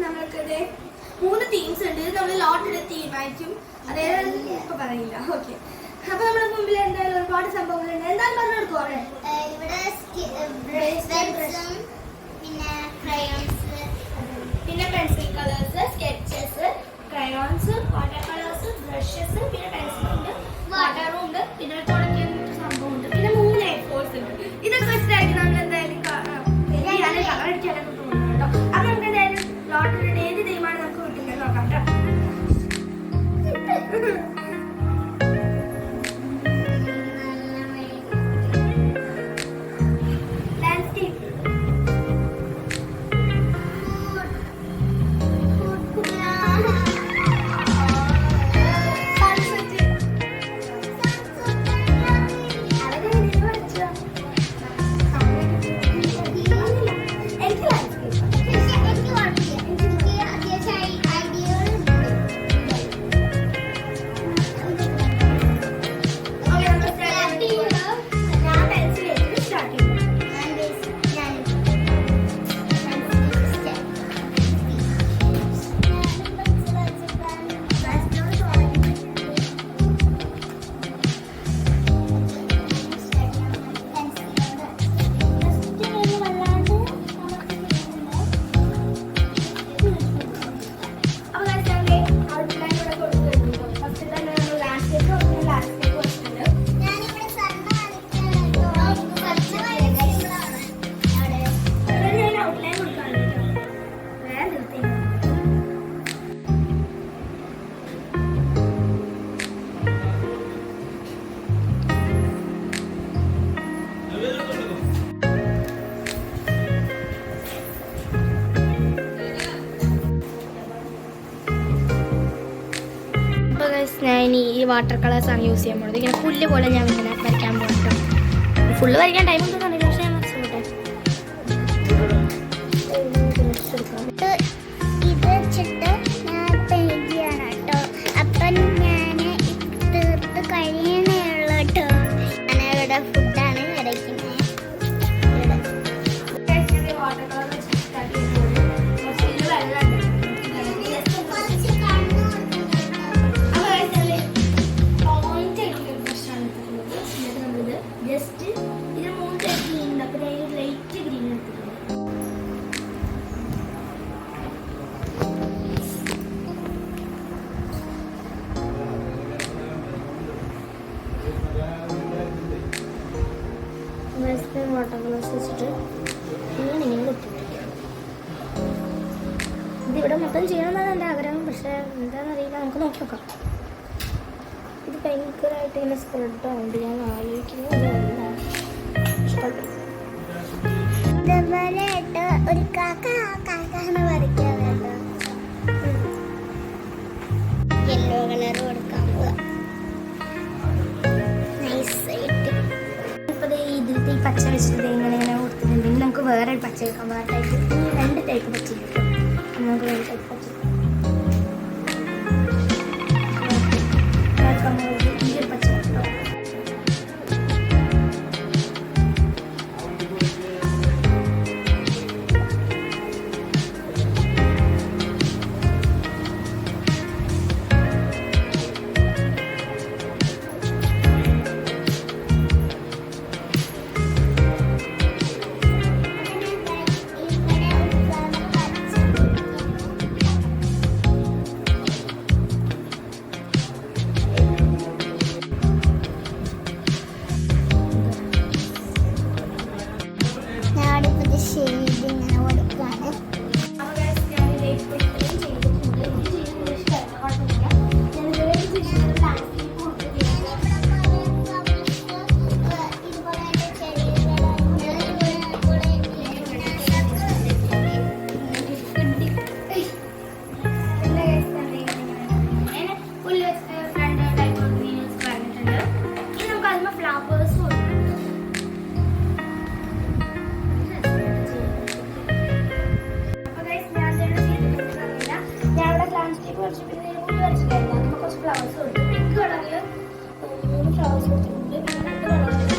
നമ്മൾക്കത് 3 തീംസ് ഉണ്ട്. നമ്മൾ ലോട്ടിയുടെ തീമായിരിക്കും. അതായത് ഇപ്പൊ പറയില്ല. ഓക്കെ, അപ്പൊ നമ്മുടെ മുമ്പിൽ എന്തായാലും ഒരുപാട് സംഭവങ്ങളുണ്ട്. എന്തായാലും പറഞ്ഞു കൊടുക്കുമോ? പിന്നെ pencil colours, sketches, crayons, water colours, brushes, പിന്നെ പെൻസിലുണ്ട്, വാട്ടറും ഉണ്ട്, പിന്നെ തുടങ്ങിയ സംഭവമുണ്ട്, പിന്നെ 3 A4s ഉണ്ട്. ഇതൊക്കെ വെച്ചിട്ടായിരിക്കും നമ്മൾ എന്തായാലും കളർ അടിക്കാനൊക്കെ തോന്നുന്നു കേട്ടോ. അപ്പൊ നമുക്ക് എന്തായാലും ലോട്ടറിയുടെ ഏത് തീമാണ് നമുക്ക് കിട്ടുന്നത് നോക്കാം കേട്ടോ. ഞാൻ ഈ വാട്ടർ കളേഴ്സാണ് യൂസ് ചെയ്യാൻ പോകുന്നത്. ഇങ്ങനെ പുല്ല് പോലെ ഞാൻ ഇങ്ങനെ വരയ്ക്കാൻ പോകട്ടോ. ഫുള്ള് വരയ്ക്കാൻ ടൈം ഒന്നും അറിയില്ല, പക്ഷേ ഞാൻ വരച്ചോട്ടെ. ഇത് വെച്ചിട്ട് ഞാൻ പെയിന്റ് ചെയ്യണം കേട്ടോ. അപ്പം ഞാൻ തീർത്ത് കഴിയണേ ഉള്ളൂ കേട്ടോ. ഞാനിവിടെ ഫുഡാണ് വരയ്ക്കുന്നത്. വാട്ടർ കളേഴ്സ് വെച്ചിട്ട് ഇങ്ങനെ കുത്തിപ്പിടിക്കും. ഇതിവിടെ മൊത്തം ചെയ്യണമെന്നാണ് എൻ്റെ ആഗ്രഹം, പക്ഷേ എന്താണെന്നറിയില്ല. നമുക്ക് നോക്കി നോക്കാം. ഇത് ഭയങ്കരമായിട്ട് ഇങ്ങനെ സ്പ്രെഡ് ആവുന്നുണ്ട്. ഞാൻ ആലോചിക്കുന്നത് ഇതുപോലെയായിട്ട് ഒരു കാക്കാണ് വരയ്ക്കാൻ കേട്ടോ. യെല്ലോ കളർ കൊടുക്കാൻ പോവാ. നൈസായിട്ട് ഇതിലത്തെ ഈ പച്ച വെച്ചിട്ട് ഇങ്ങനെ കൊടുത്തിട്ടുണ്ടെങ്കിൽ നമുക്ക് വേറെ ഒരു പച്ച വെക്കാം. വേറെ ടൈപ്പ് 2 ടൈപ്പ് പച്ച കിട്ടും. നമുക്ക് വേറെ ടൈപ്പ് പച്ച ഈ ഒരു പച്ച കിട്ടും. ഫ്ലവേഴ്സ് കൊടുത്തു. പിങ്ക് കളറിൽ 3 ഫ്ലവേഴ്സ് കൊടുത്തിട്ടുണ്ട്. പിന്നെ 2 കളറിൽ